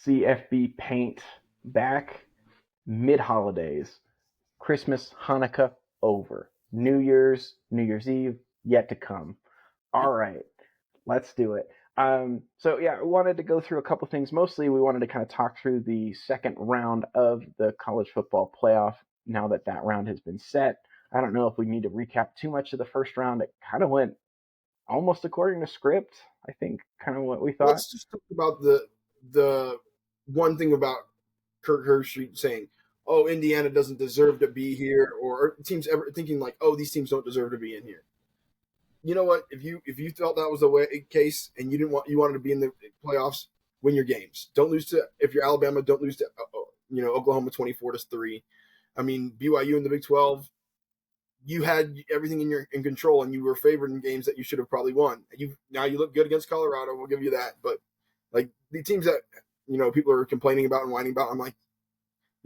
CFB paint back mid-holidays. Christmas, Hanukkah, over. New Year's Eve, yet to come. All right, let's do it. So yeah, I wanted to go through a couple things. Mostly, we wanted to kind of talk through the second round of the college football playoff. Now that round has been set, I don't know if we need to recap too much of the first round. It kind of went almost according to script. I think kind of what we thought. Let's just talk about the one thing about Kirk Herbstreit saying, "Oh, Indiana doesn't deserve to be here," or teams ever thinking like, "Oh, these teams don't deserve to be in here." You know what? If you felt that was the case and you wanted to be in the playoffs, win your games. Don't lose to, if you're Alabama, don't lose to Oklahoma 24-3. I mean, BYU in the Big 12, you had everything in control, and you were favored in games that you should have probably won. Now you look good against Colorado. We'll give you that. But like the teams that people are complaining about and whining about, I'm like,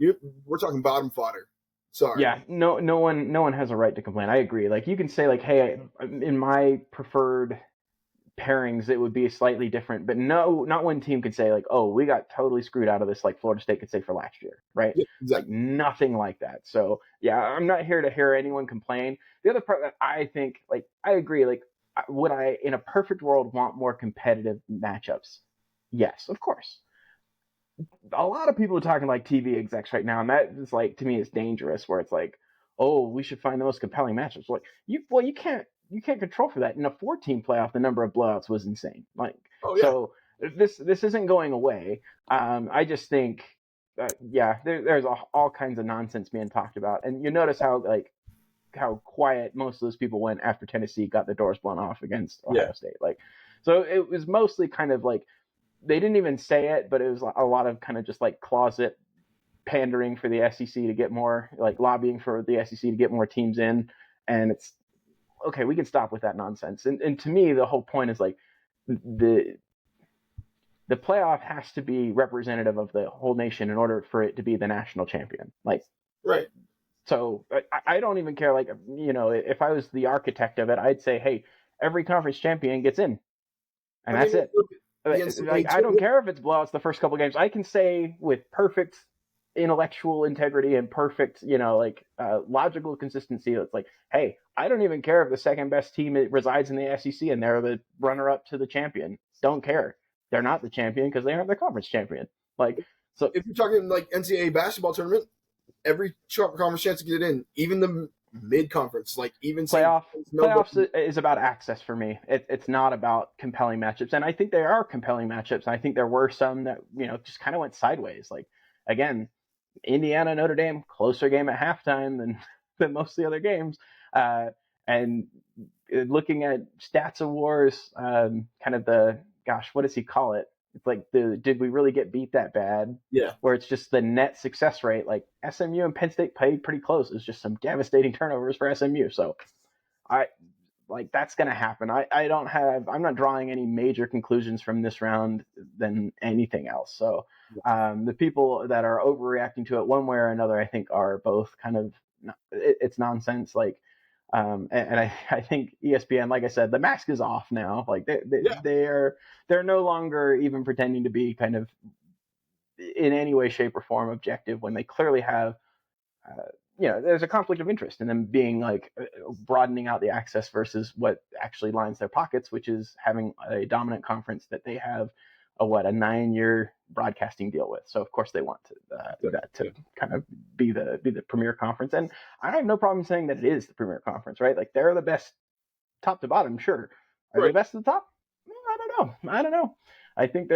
we're talking bottom fodder. Sorry. Yeah, no one has a right to complain. I agree. Like you can say like, hey, in my preferred pairings it would be slightly different, but no, not one team could say like, oh, we got totally screwed out of this like Florida State could say for last year, right? Yeah, exactly. Like nothing like that. So yeah, I'm not here to hear anyone complain. The other part that I think, like, I agree, like, would I in a perfect world want more competitive matchups? Yes, of course. A lot of people are talking like TV execs right now, and that is like, to me, is dangerous. Where it's like, oh, we should find the most compelling matchups. Like you can't control for that. In a 14 playoff, the number of blowouts was insane. Like, oh, yeah. So this isn't going away. I just think, there's all kinds of nonsense being talked about, and you notice how quiet most of those people went after Tennessee got the doors blown off against Ohio State. Like, so it was mostly kind of like, they didn't even say it, but it was a lot of kind of just like closet pandering for the SEC to get more, like lobbying for the SEC to get more teams in. And it's okay, we can stop with that nonsense. And to me, the whole point is like the playoff has to be representative of the whole nation in order for it to be the national champion. Like, right. So I don't even care. Like, if I was the architect of it, I'd say, hey, every conference champion gets in, and that's it. Like, I don't care if it's blowouts the first couple of games. I can say with perfect intellectual integrity and perfect, logical consistency, it's like, hey, I don't even care if the second best team resides in the SEC and they're the runner-up to the champion. Don't care. They're not the champion because they aren't the conference champion. Like, so if you're talking like NCAA basketball tournament, every conference chance to get in, even the mid-conference, like even playoffs is about access for me. It's not about compelling matchups, and I think there are compelling matchups. I think there were some that just kind of went sideways. Like, again, Indiana, Notre Dame, closer game at halftime than most of the other games. And looking at stats of wars, kind of what does he call it? It's like, did we really get beat that bad? Yeah. Where it's just the net success rate. Like, SMU and Penn State played pretty close. It's just some devastating turnovers for SMU. So that's going to happen. I'm not drawing any major conclusions from this round than anything else. So the people that are overreacting to it one way or another, I think, are both kind of, it's nonsense. Like, and I think ESPN, like I said, the mask is off now. Like they're no longer even pretending to be kind of in any way, shape, or form objective when they clearly have, there's a conflict of interest in them being like broadening out the access versus what actually lines their pockets, which is having a dominant conference that they have a 9-year broadcasting deal with. So of course they want that to kind of be the premier conference. And I have no problem saying that it is the premier conference, right? Like, they're the best top to bottom, sure. Are they the best at the top? I don't know. I think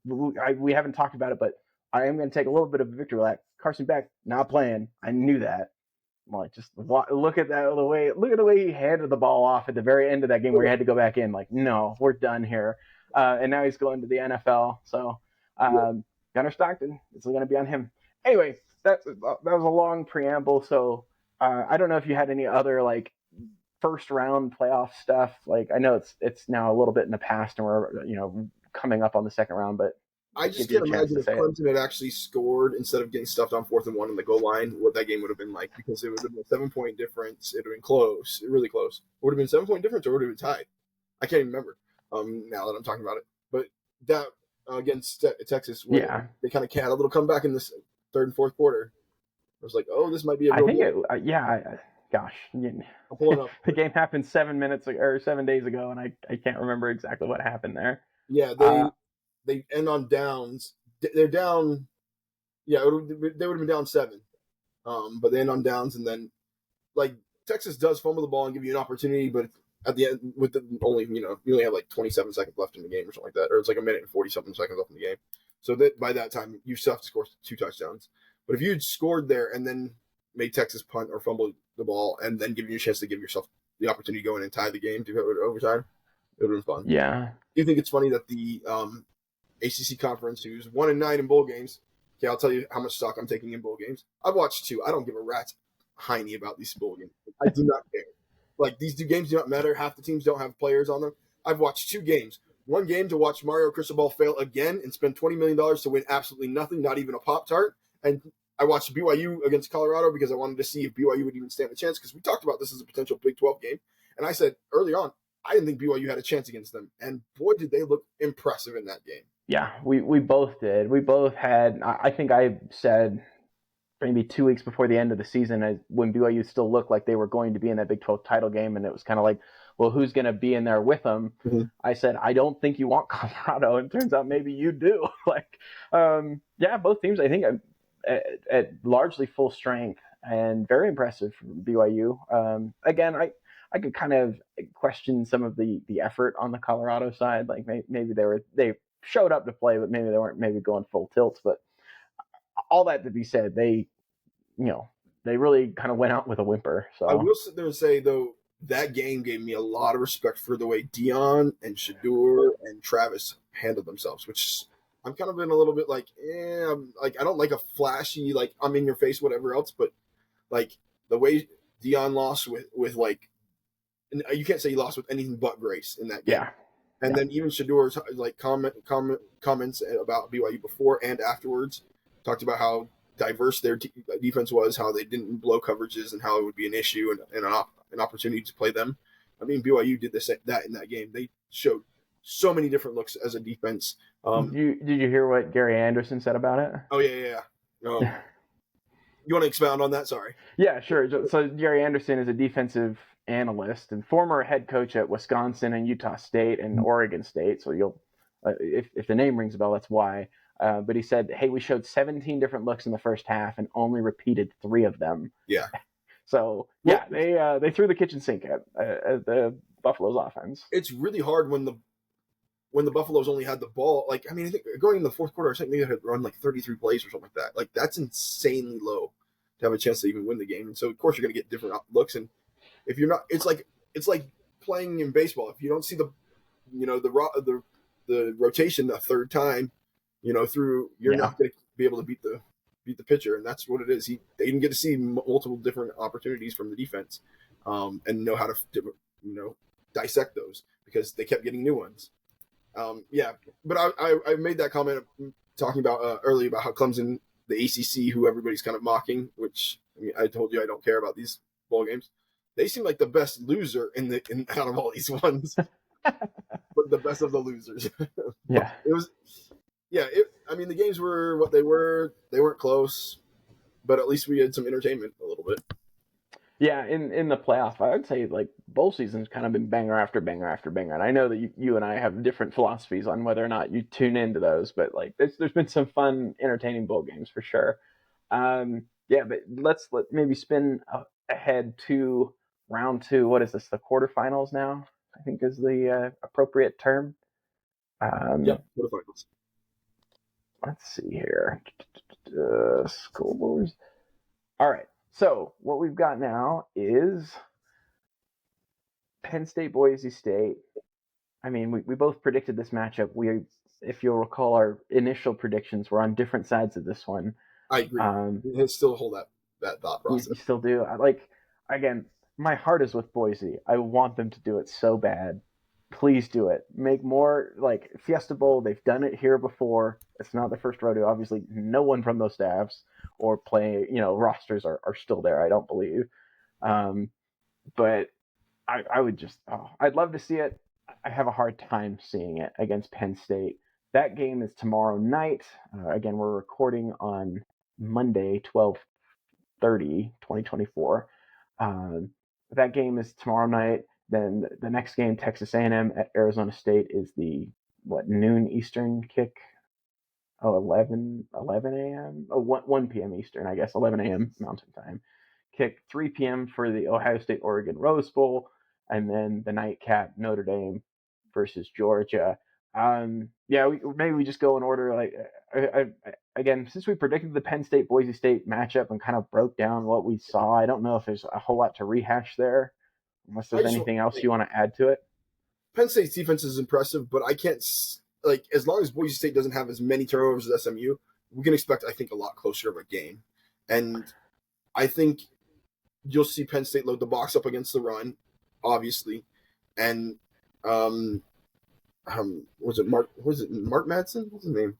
we haven't talked about it, but I am going to take a little bit of a victory lap. Carson Beck not playing. I knew that. Like, just look at that the way he handed the ball off at the very end of that game where he had to go back in. Like, no, we're done here. And now he's going to the NFL. So Gunnar Stockton, it's going to be on him. Anyway, that was a long preamble. So I don't know if you had any other like first round playoff stuff. Like, I know it's now a little bit in the past and we're coming up on the second round, but I just can't imagine if Clemson had actually scored instead of getting stuffed on 4th and 1 on the goal line, what that game would have been like, because it would have been a 7-point difference. It would have been close, really close. It would have been 7-point difference, or would have been tied. I can't even remember now that I'm talking about it. But against Texas, where Yeah, they kind of had a little comeback in this third and fourth quarter. I was like, oh, this might be a I real think deal. it. Yeah, gosh, I'm pulling up. the game happened 7 minutes or 7 days ago, and I can't remember exactly what happened there. Yeah, Uh, they end on downs. They're down. Yeah, they would have been down 7. But they end on downs, and then like Texas does fumble the ball and give you an opportunity, but at the end, with the only you only have like 27 seconds left in the game or something like that, or it's like a minute and 40 something seconds left in the game. So that by that time you still have to score 2 touchdowns. But if you had scored there and then made Texas punt or fumble the ball and then give you a chance to give yourself the opportunity to go in and tie the game to go to overtime, it would have been fun. yeah, Do you think it's funny that the ACC conference, who's 1-9 in bowl games? Okay, I'll tell you how much stock I'm taking in bowl games. I've watched 2. I don't give a rat's hiney about these bowl games. I do not care. Like these 2 games do not matter. Half the teams don't have players on them. I've watched 2 games. One game to watch Mario Cristobal fail again and spend $20 million to win absolutely nothing, not even a Pop Tart. And I watched BYU against Colorado because I wanted to see if BYU would even stand a chance, because we talked about this as a potential Big 12 game. And I said early on, I didn't think BYU had a chance against them. And boy, did they look impressive in that game. yeah. We both did. We both had. I think I said maybe 2 weeks before the end of the season, when BYU still looked like they were going to be in that Big 12 title game, and it was kind of like, well, who's going to be in there with them? Mm-hmm. I said, I don't think you want Colorado, and it turns out maybe you do. Yeah, both teams, I think, at largely full strength and very impressive from BYU. Again, I could kind of question some of the effort on the Colorado side. Like maybe they showed up to play, but maybe they weren't maybe going full tilt. But all that to be said, they really kind of went out with a whimper. I So will sit there and say, though, that game gave me a lot of respect for the way Dion and Shadur and Travis handled themselves, which I'm kind of in a little bit like, like I don't like a flashy, like I'm in your face, whatever else, but like the way Dion lost with like, and you can't say he lost with anything but grace in that game. yeah, And yeah, then even Shadur's like comments about BYU before and afterwards talked about how diverse their defense was, how they didn't blow coverages, and how it would be an issue and an opportunity to play them. I mean, BYU did that in that game. They showed so many different looks as a defense. did you hear what Gary Anderson said about it? Oh yeah. You want to expound on that? Sorry. Yeah, sure. So Gary Anderson is a defensive analyst and former head coach at Wisconsin and Utah State and Oregon State. So if the name rings a bell, that's why. But he said, "Hey, we showed 17 different looks in the first half and only repeated 3 of them." Yeah. So yeah, they threw the kitchen sink at the Buffalo's offense. It's really hard when the Buffaloes only had the ball. Like, I mean, I think going in the fourth quarter, I think they had run like 33 plays or something like that. Like, that's insanely low to have a chance to even win the game. And so, of course, you're going to get different looks. And if you're not, it's like playing in baseball. If you don't see the rotation a third time, through, you're not going to be able to beat the pitcher. And that's what it is. They didn't get to see multiple different opportunities from the defense, and know how to dissect those, because they kept getting new ones. Yeah, but I made that comment talking about earlier about how Clemson, the ACC, who everybody's kind of mocking, which I told you I don't care about these bowl games. They seem like the best loser out of all these ones, but the best of the losers. But Yeah. it was, yeah. I mean, the games were what they were. They weren't close, but at least we had some entertainment a little bit. Yeah, in the playoff, I would say like bowl season's kind of been banger after banger after banger. And I know that you and I have different philosophies on whether or not you tune into those, but like there's been some fun, entertaining bowl games for sure. Yeah, but let maybe spin ahead to round 2. What is this? The quarterfinals now, I think is the appropriate term. Yeah, Um, quarterfinals. let's see here. School boards. All right. So what we've got now is Penn State, Boise State. I mean, we both predicted this matchup. If you'll recall, our initial predictions were on different sides of this one. I agree. I still hold that thought process. You still do. Again, my heart is with Boise. I want them to do it so bad. Please do it. Make more like Fiesta Bowl. They've done it here before. It's not the first rodeo. Obviously, no one from those staffs or rosters are still there. I don't believe. But I would just, I'd love to see it. I have a hard time seeing it against Penn State. That game is tomorrow night. Again, we're recording on Monday, 12/30, 2024. Um, that game is tomorrow night. Then the next game, Texas A&M at Arizona State, is the noon Eastern kick. Oh, 11 a.m. Oh, 1 p.m. Eastern, I guess, 11 a.m. Mountain Time. Kick 3 p.m. for the Ohio State Oregon Rose Bowl, and then the nightcap Notre Dame versus Georgia. Yeah, maybe we just go in order. Like, again, since we predicted the Penn State Boise State matchup and kind of broke down what we saw, I don't know if there's a whole lot to rehash there, unless I there's just anything else you want to add to it. Penn State's defense is impressive, but I can't like as long as Boise State doesn't have as many turnovers as SMU, we can expect I think a lot closer of a game, and I think you'll see Penn State load the box up against the run, obviously, and was it Mark? Was it Mark Madsen? What's his name?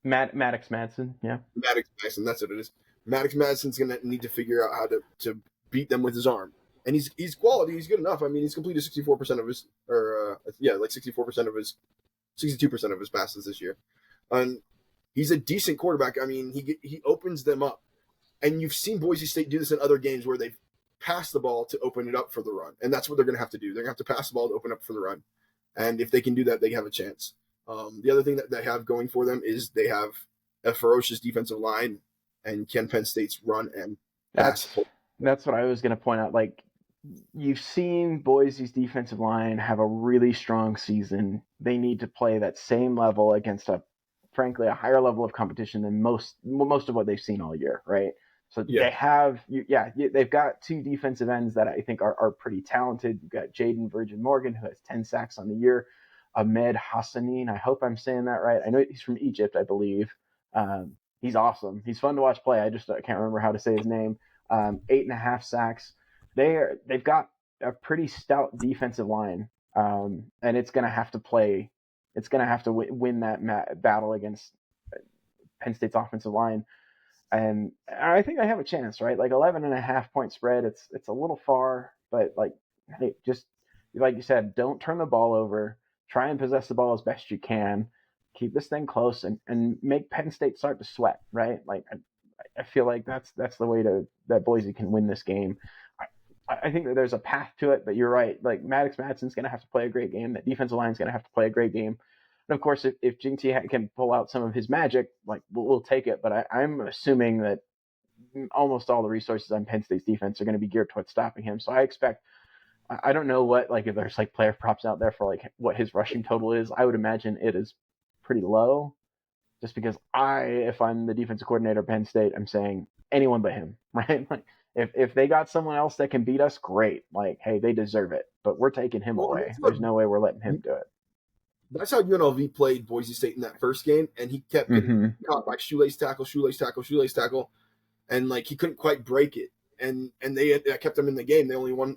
Maddox Madsen, yeah. Maddox Madsen. That's what it is. Maddox Madsen's gonna need to figure out how to beat them with his arm, and he's quality. He's good enough. I mean, he's completed 64% of his, or like 64% of his, 62% of his passes this year, and he's a decent quarterback. I mean, he opens them up, and you've seen Boise State do this in other games where they've passed the ball to open it up for the run, and that's what they're gonna have to do. They're gonna have to pass the ball to open up for the run, and if they can do that, they have a chance. The other thing that they have going for them is they have a ferocious defensive line, and can Penn State's run and pass. That's what I was going to point out. Like, you've seen Boise's defensive line have a really strong season. They need to play that same level against frankly, a higher level of competition than most of what they've seen all year, right? So Yeah. they've got two defensive ends that I think are pretty talented. You've got Jaden Virgin Morgan, who has 10 sacks on the year. Ahmed Hassanin, I hope I'm saying that right. I know he's from Egypt, I believe. He's awesome. He's fun to watch play. I can't remember how to say his name. 8.5 sacks. They've got a pretty stout defensive line, and it's going to have to play. It's going to have to win that battle against Penn State's offensive line, and I think I have a chance, right? Like 11.5 point spread. It's a little far, but like, hey, just like you said, don't turn the ball over. Try and possess the ball as best you can. Keep this thing close and make Penn State start to sweat, right? Like, I feel like that's the way that Boise can win this game. I think that there's a path to it, but you're right. Like, Maddox Madsen's going to have to play a great game. That defensive line's going to have to play a great game. And of course, if Jinty can pull out some of his magic, like, we'll take it. But I'm assuming that almost all the resources on Penn State's defense are going to be geared towards stopping him. So I expect. I don't know what, like, if there's like player props out there for like what his rushing total is. I would imagine it is pretty low, just because if I'm the defensive coordinator of Penn State, I'm saying anyone but him, right? Like, if they got someone else that can beat us, great. Like, hey, they deserve it, but we're taking him away. There's no way we're letting him do it. That's how UNLV played Boise State in that first game, and he kept getting caught by shoelace tackle, and like he couldn't quite break it, and they kept him in the game.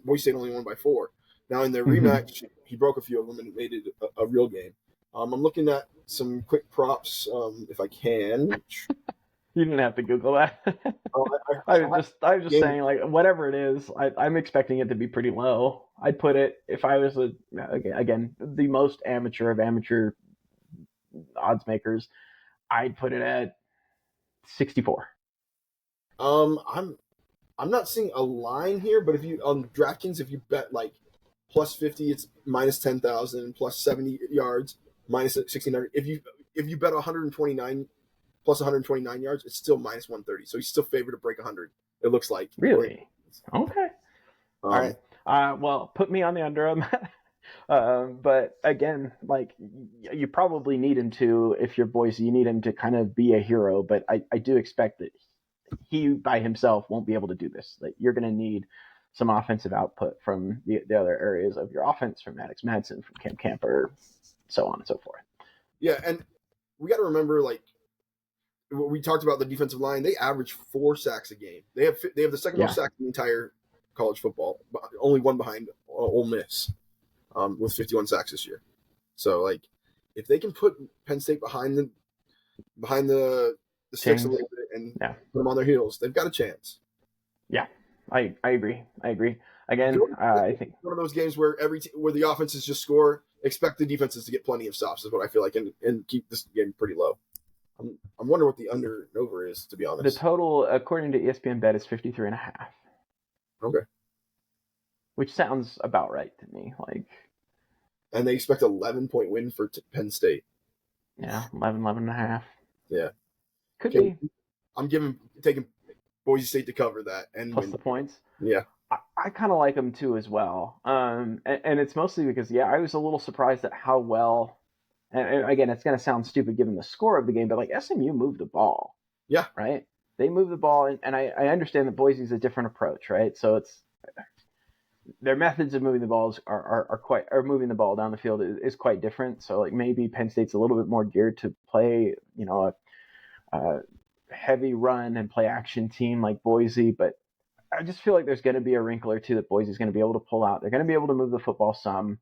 Boise State only won by 4. Now in their rematch, he broke a few of them and made it a real game. I'm looking at some quick props, if I can. You didn't have to Google that. I was just saying, like, whatever it is, I'm expecting it to be pretty low. I'd put it, if I was again the most amateur of amateur odds makers, I'd put it at 64. I'm not seeing a line here, but if you on DraftKings, if you bet like plus 50, it's minus 10,000, plus 70 yards, minus 1,600. If you bet 129 plus 129 yards, it's still minus 130. So he's still favored to break 100. It looks like. Really? Okay. All right. Well, put me on the under on that. But again, like, you probably need him to, if you're Boise, you need him to kind of be a hero. But I do expect that he by himself won't be able to do this. Like, you're going to need some offensive output from the other areas of your offense, from Maddox Madsen, from Cam Camper, so on and so forth. Yeah, and we got to remember, like, we talked about the defensive line. They average 4 sacks a game. They have the second most sacks in the entire college football, only one behind Ole Miss, with 51 sacks this year. So, like, if they can put Penn State behind the sticks a little bit and put them on their heels, they've got a chance. Yeah, I agree. I feel Again, like I it's think one of those games where where the offenses just score, expect the defenses to get plenty of stops is what I feel like, and keep this game pretty low. I'm wondering what the under and over is, to be the honest. total, according to ESPN Bet, is 53.5, Okay, which sounds about right to me. Like, and they expect 11-point win for Penn State. yeah, 11.5. Yeah. Could Okay. be, I'm taking Boise State to cover that and plus win the the game. points. Yeah. I kind of like them too as well. And it's mostly because, yeah, I was a little surprised at how well, and again, it's going to sound stupid given the score of the game, but like SMU moved the ball, Yeah. right? They moved the ball, and I understand that Boise's a different approach, right? So it's their methods of moving the balls are quite, or moving the ball down the field is quite different. So like maybe Penn State's a little bit more geared to play, a heavy run and play action team like Boise, but I just feel like there's going to be a wrinkle or two that Boise's going to be able to pull out. They're going to be able to move the football some,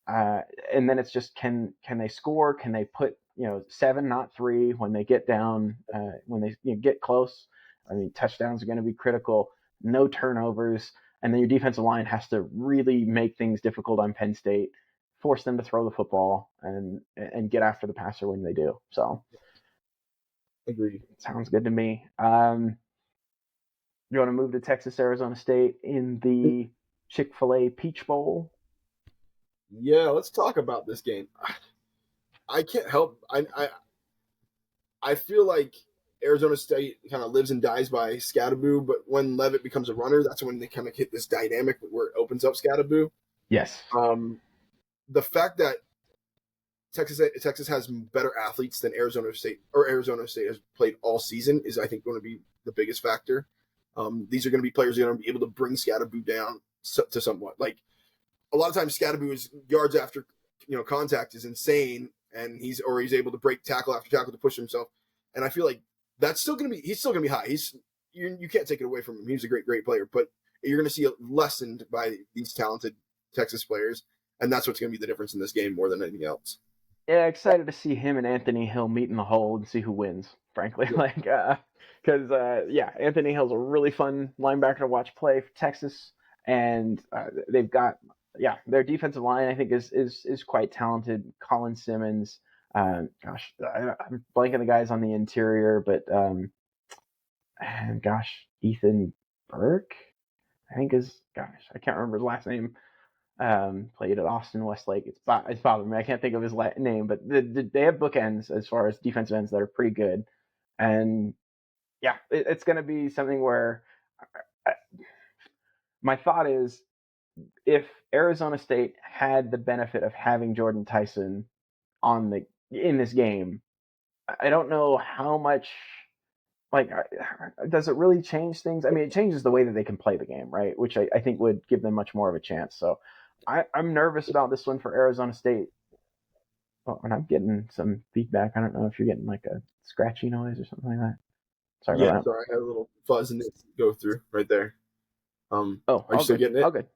and then it's just can they score? Can they put 7, not 3, when they get down, when they get close? I mean, touchdowns are going to be critical. No turnovers, and then your defensive line has to really make things difficult on Penn State, force them to throw the football, and get after the passer when they do. So Agreed. sounds good to me. You want to move to Texas, Arizona State in the Chick-fil-A Peach Bowl? Yeah. Let's talk about this game. I can't help. I feel like Arizona State kind of lives and dies by Scatterboo, but when Levitt becomes a runner, that's when they kind of hit this dynamic where it opens up Scatterboo. Yes. The fact that Texas has better athletes than Arizona State, or Arizona State has played all season, is I think going to be the biggest factor. These are going to be players who are going to be able to bring Scatterboo down to somewhat. Like a lot of times, Scatterboo is yards after contact is insane, and he's able to break tackle after tackle to push himself. And I feel like he's still going to be high. You can't take it away from him. He's a great player, but you're going to see it lessened by these talented Texas players, and that's what's going to be the difference in this game more than anything else. Yeah, excited to see him and Anthony Hill meet in the hole and see who wins. Frankly, Yeah. like, because yeah, Anthony Hill's a really fun linebacker to watch play for Texas, and they've got, yeah, their defensive line I think is quite talented. Colin Simmons, gosh, I'm blanking the guys on the interior, but and gosh, Ethan Burke, I think is, gosh, I can't remember his last name. Played at Austin Westlake. It's bothering me. I can't think of his name, but they have bookends as far as defensive ends that are pretty good. And yeah, it's going to be something where I, my thought is, if Arizona State had the benefit of having Jordan Tyson in this game, I don't know how much, like, does it really change things? I mean, it changes the way that they can play the game, right? Which I think would give them much more of a chance. So I'm nervous about this one for Arizona State. Oh, and I'm getting some feedback. I don't know if you're getting like a scratchy noise or something like that. Sorry Yeah, about that. sorry, I had a little fuzz and it go through right there. Oh, Are you all still good. getting it? All good.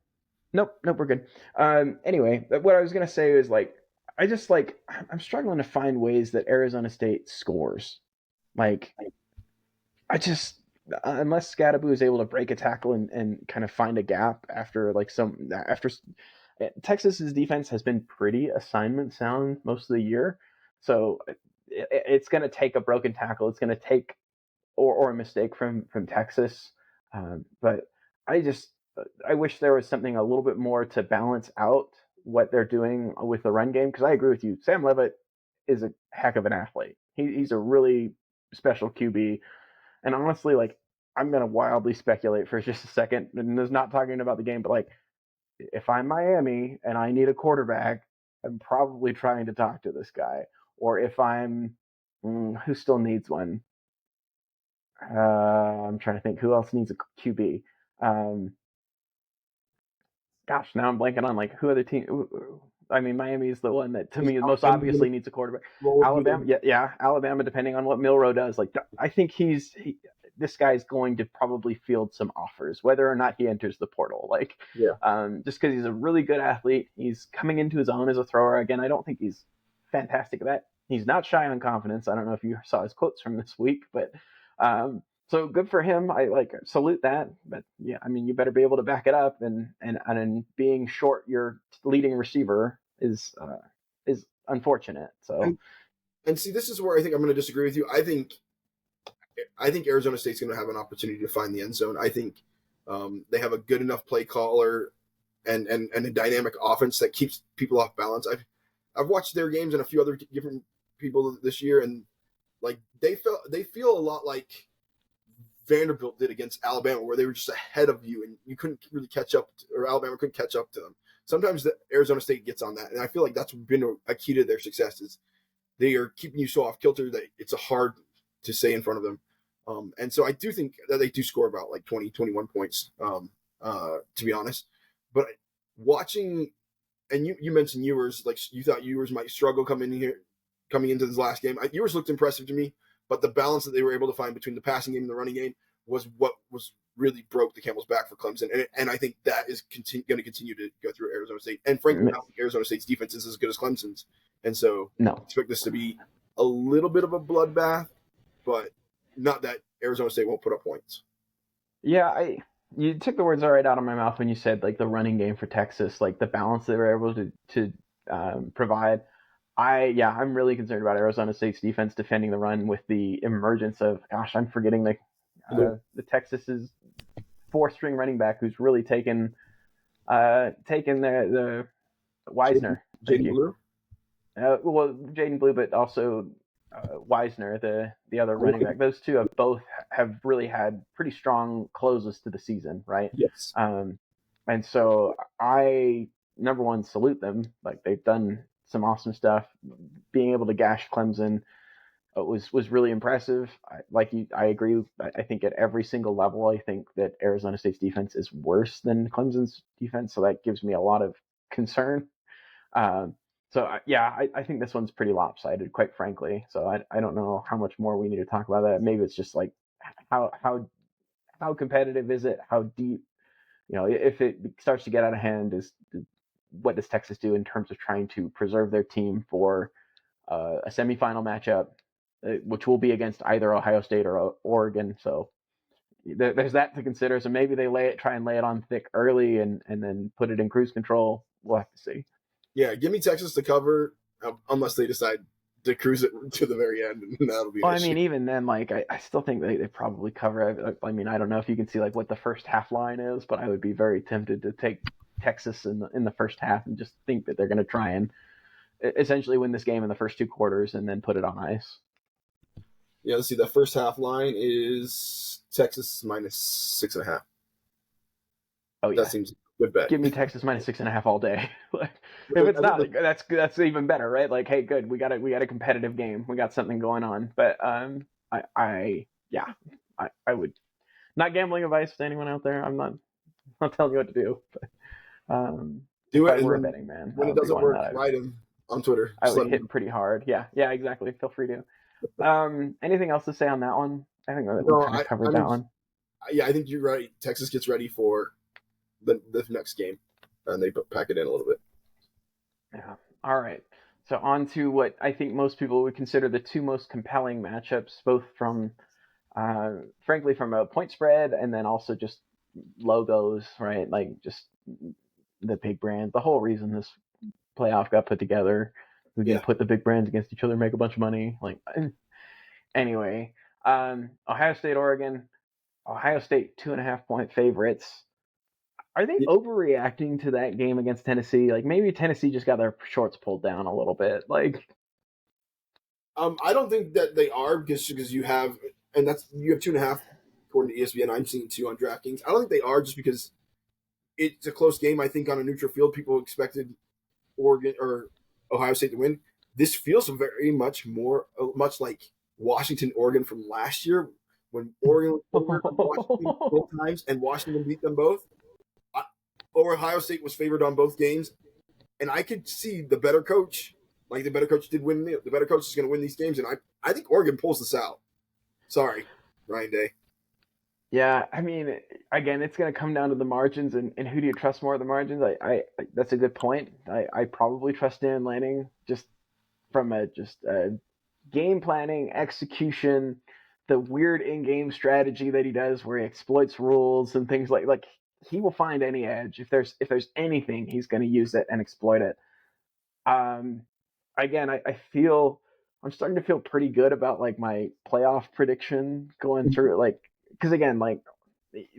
Nope, we're good. Anyway, what I was gonna say is like, I'm struggling to find ways that Arizona State scores. Like, I just, unless Scadaboo is able to break a tackle and kind of find a gap after Texas's defense has been pretty assignment sound most of the year, so it's going to take a broken tackle. It's going to take or a mistake from Texas, but I wish there was something a little bit more to balance out what they're doing with the run game, because I agree with you. Sam Levitt is a heck of an athlete. He's a really special QB, and honestly, like, I'm gonna wildly speculate for just a second, and there's not talking about the game, but like, if I'm Miami and I need a quarterback, I'm probably trying to talk to this guy. Or if I'm who still needs one? I'm trying to think who else needs a QB. Um, gosh, now I'm blanking on like who other team. I mean, Miami is the one that to me most I'm gonna obviously needs a quarterback. roll with you Alabama, there. yeah, Alabama. Depending on what Milrow does, like, I think this guy's going to probably field some offers, whether or not he enters the portal. Like, Yeah. just because he's a really good athlete, he's coming into his own as a thrower. Again, I don't think he's fantastic at that. He's not shy on confidence. I don't know if you saw his quotes from this week, but So good for him. I like salute that. But yeah, I mean, you better be able to back it up, and being short your leading receiver is unfortunate. So And and see, this is where I think I'm going to disagree with you. I think Arizona State's going to have an opportunity to find the end zone. I think they have a good enough play caller and a dynamic offense that keeps people off balance. I've watched their games and a few other different people this year, and like they feel a lot like Vanderbilt did against Alabama, where they were just ahead of you and you couldn't really catch up, or Alabama couldn't catch up to them. Sometimes the Arizona State gets on that, and I feel like that's been a key to their success. Is they are keeping you so off kilter that it's a hard to stay in front of them. And so I do think that they do score about like 20, 21 points, to be honest. But watching, and you mentioned Ewers, like you thought Ewers might struggle coming into this last game. Ewers looked impressive to me, but the balance that they were able to find between the passing game and the running game was what was really broke the camel's back for Clemson. And I think that is going to continue to go through Arizona State. And frankly, I don't think Arizona State's defense is as good as Clemson's. And so I no, expect this to be a little bit of a bloodbath, but not that Arizona State won't put up points. yeah, you took the words right out of my mouth when you said like the running game for Texas, like the balance they were able to provide. I'm really concerned about Arizona State's defense defending the run with the emergence of I'm forgetting the Texas's four string running back who's really taken the Wisner. Thank Jaden you. Blue. Well, Jaden Blue, but also Wisner, the other running back. Those two have really had pretty strong closes to the season, right? Yes. And so I number one salute them. Like they've done some awesome stuff. Being able to gash Clemson was really impressive. I agree. I think at every single level, I think that Arizona State's defense is worse than Clemson's defense. So that gives me a lot of concern. Um, I think this one's pretty lopsided, quite frankly. So I don't know how much more we need to talk about that. Maybe it's just like how competitive is it? How deep? If it starts to get out of hand, what does Texas do in terms of trying to preserve their team for a semifinal matchup, which will be against either Ohio State or Oregon? So there's that to consider. So maybe they try and lay it on thick early and then put it in cruise control. We'll have to see. Yeah, give me Texas to cover, unless they decide to cruise it to the very end, and that'll be an Well, I issue. mean, even then, like I still think they probably cover it. I mean, I don't know if you can see like what the first half line is, but I would be very tempted to take Texas in the first half and just think that they're going to try and essentially win this game in the first two quarters and then put it on ice. Yeah, let's see. The first half line is Texas minus 6.5. Oh That yeah, seems a good bet. give me Texas minus 6.5 all day. Like, if I it's think not, that's even better, right? Like, hey, good, we got a competitive game, we got something going on. But I would not gambling advice to anyone out there. I'm not telling you what to do. But do if I it, and were a then betting man, when that it would be doesn't one work, that write him on Twitter. I Just would let him hit know. pretty hard. Yeah, exactly. Feel free to. Anything else to say on that one? I think that we No, kind of I covered that mean, one. yeah, I think you're right. Texas gets ready for the next game, and they pack it in a little bit. Yeah. All right. So on to what I think most people would consider the two most compelling matchups, both from, frankly, from a point spread and then also just logos, right? Like just the big brands. The whole reason this playoff got put together, we can Yeah, put the big brands against each other, make a bunch of money. Like anyway, Ohio State, Oregon. Ohio State 2.5 point favorites. Are they overreacting to that game against Tennessee? Like maybe Tennessee just got their shorts pulled down a little bit. Like I don't think that they are because you have, and that's you have 2.5 according to ESPN. I'm seeing 2 on DraftKings. I don't think they are just because it's a close game. I think on a neutral field, people expected Oregon or Ohio State to win. This feels very much like Washington, Oregon from last year when Oregon was favored on Washington both times and Washington beat them both. Or Ohio State was favored on both games, and I could see the better coach, like the better coach did win. The better coach is going to win these games, and I think Oregon pulls this out. Sorry, Ryan Day. yeah, I mean, again, it's going to come down to the margins and who do you trust more of the margins? That's a good point. I probably trust Dan Lanning just from a game planning, execution, the weird in-game strategy that he does, where he exploits rules and things like he will find any edge. If there's anything, he's going to use it and exploit it. Um, Again, I feel I'm starting to feel pretty good about like my playoff prediction going through. Like, because again, like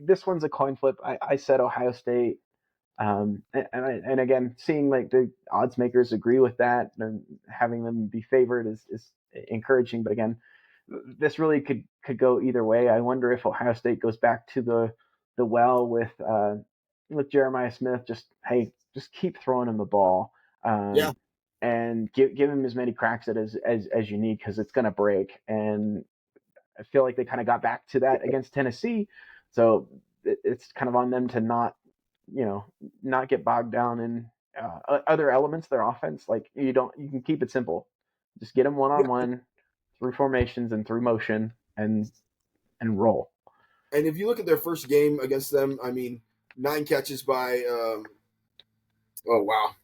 this one's a coin flip. I said Ohio State. And again, seeing like the odds makers agree with that and having them be favored is encouraging. But again, this really could go either way. I wonder if Ohio State goes back to the well with Jeremiah Smith. Just keep throwing him the ball, Yeah, and give him as many cracks at it as you need, because it's going to break. And I feel like they kind of got back to that against Tennessee, so it's kind of on them to not get bogged down in other elements of their offense. Like you can keep it simple, just get them one on yeah. one through formations and through motion and roll. And if you look at their first game against them, I mean, 9 catches by oh wow,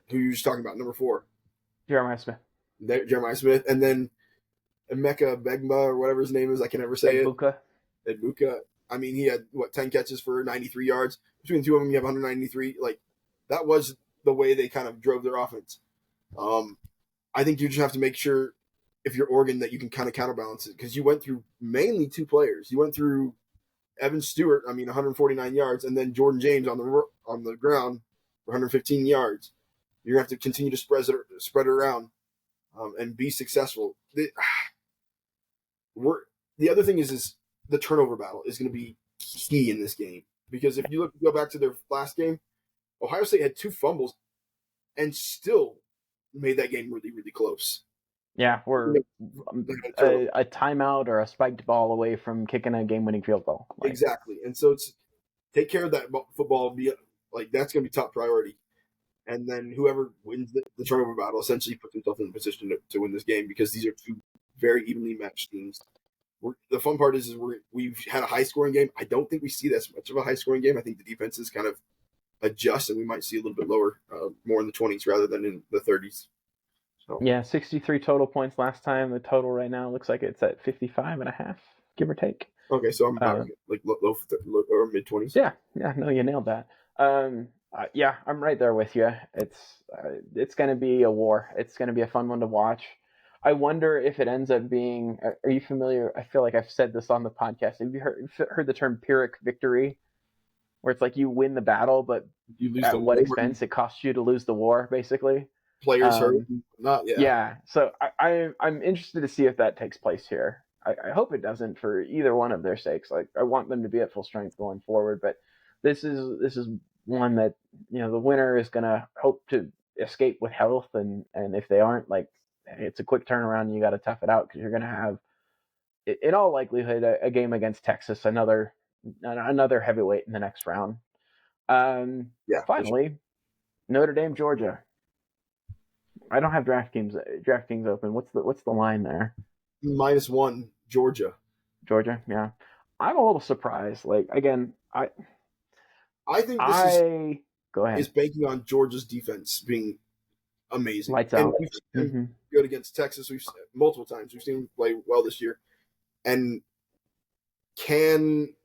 who you were just talking about, number 4, Jeremiah Smith, Jeremiah Smith, and then Emeka Begma or whatever his name is, I can never say it. Egbuka. Edbuka. I mean, he had 10 catches for 93 yards. Between the two of them, you have 193. Like that was the way they kind of drove their offense. I think you just have to make sure, if you're Oregon, that you can kind of counterbalance it, because you went through mainly 2 players. You went through Evan Stewart, 149 yards, and then Jordan James on the ground for 115 yards. You're gonna have to continue to spread it around, and be successful. The other thing is the turnover battle is going to be key in this game, because if you go back to their last game, Ohio State had 2 fumbles and still made that game really, really close. Yeah, we're a timeout or a spiked ball away from kicking a game-winning field goal. Exactly, and so it's take care of that football. Be like that's going to be top priority, and then whoever wins the turnover battle essentially puts himself in a position to win this game, because these are 2 very evenly matched teams. The fun part is we've had a high-scoring game. I don't think we see that much of a high-scoring game. I think the defenses kind of adjust, and we might see a little bit lower, more in the 20s rather than in the 30s. So Yeah, 63 total points last time. The total right now looks like it's at 55 and a half, give or take. okay, so I'm about like low or mid 20s. Yeah, no, you nailed that. Yeah, I'm right there with you. It's going to be a war. It's going to be a fun one to watch. I wonder if it ends up being. Are you familiar? I feel like I've said this on the podcast. Have you heard the term Pyrrhic victory, where it's like you win the battle, but You lose at what expense it costs you to lose the war, basically. Players hurt. Not Yeah. So I'm interested to see if that takes place here. I hope it doesn't, for either one of their sakes. Like I want them to be at full strength going forward, but this is one that the winner is gonna hope to escape with health, and if they aren't, like it's a quick turnaround. And you got to tough it out, because you're gonna have, in all likelihood, a game against Texas, another heavyweight in the next round. Yeah. Finally, Notre Dame, Georgia. I don't have DraftKings open. What's the line there? -1 Georgia. Georgia, yeah. I'm a little surprised. Like again, I think this go ahead. is banking on Georgia's defense being amazing. Lights and out. We've seen them good against Texas. We've multiple times. We've seen them play well this year. And can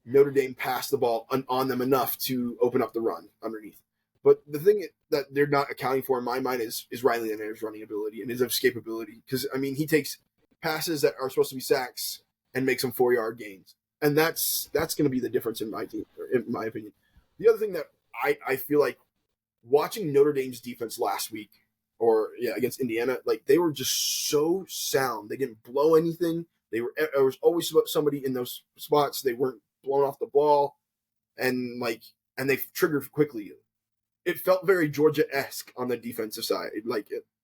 Notre Dame pass the ball on them enough to open up the run underneath? But the thing that they're not accounting for in my mind is Riley Lenner's running ability and his escapability. Because he takes passes that are supposed to be sacks and makes them 4-yard gains, and that's going to be the difference in my opinion. The other thing that I feel like, watching Notre Dame's defense last week, against Indiana, like they were just so sound. They didn't blow anything. There was always somebody in those spots. They weren't blown off the ball, and they triggered quickly. It felt very Georgia-esque on the defensive side,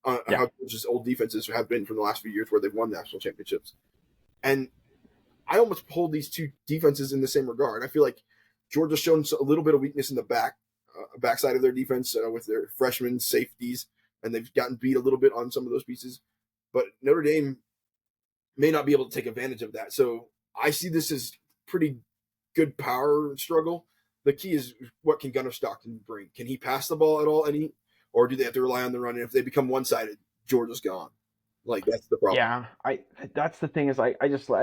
how Georgia's old defenses have been from the last few years, where they've won national championships. And I almost hold these 2 defenses in the same regard. I feel like Georgia's shown a little bit of weakness in the backside of their defense, with their freshman safeties, and they've gotten beat a little bit on some of those pieces. But Notre Dame may not be able to take advantage of that. So I see this as pretty good power struggle. The key is, what can Gunnar Stockton bring? Can he pass the ball at all? Or do they have to rely on the run? And if they become one-sided, Georgia's gone. Like that's the problem. Yeah, that's the thing is I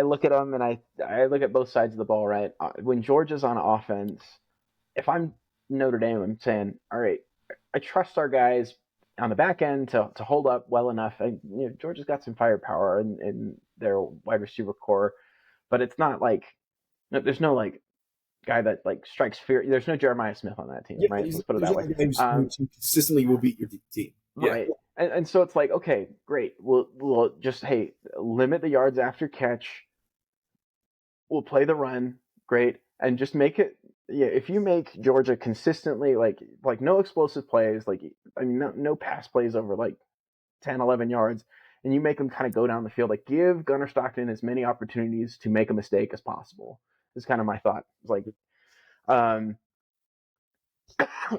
look at them and I look at both sides of the ball, right? When Georgia's on offense, if I'm Notre Dame, I'm saying, all right, I trust our guys on the back end to hold up well enough. And Georgia's got some firepower in their wide receiver core, but it's not like there's no like guy that like strikes fear. There's no Jeremiah Smith on that team, Yeah, right? Let's put it there's that not way. a guy who consistently will beat your team. Yeah, Right. And so it's like, okay, great. We'll just hey limit the yards after catch. We'll play the run, great, and just make it. Yeah, if you make Georgia consistently like no explosive plays, like I mean no pass plays over like 10, 11 yards, and you make them kind of go down the field, like give Gunnar Stockton as many opportunities to make a mistake as possible. Is kind of my thought. It's like, um,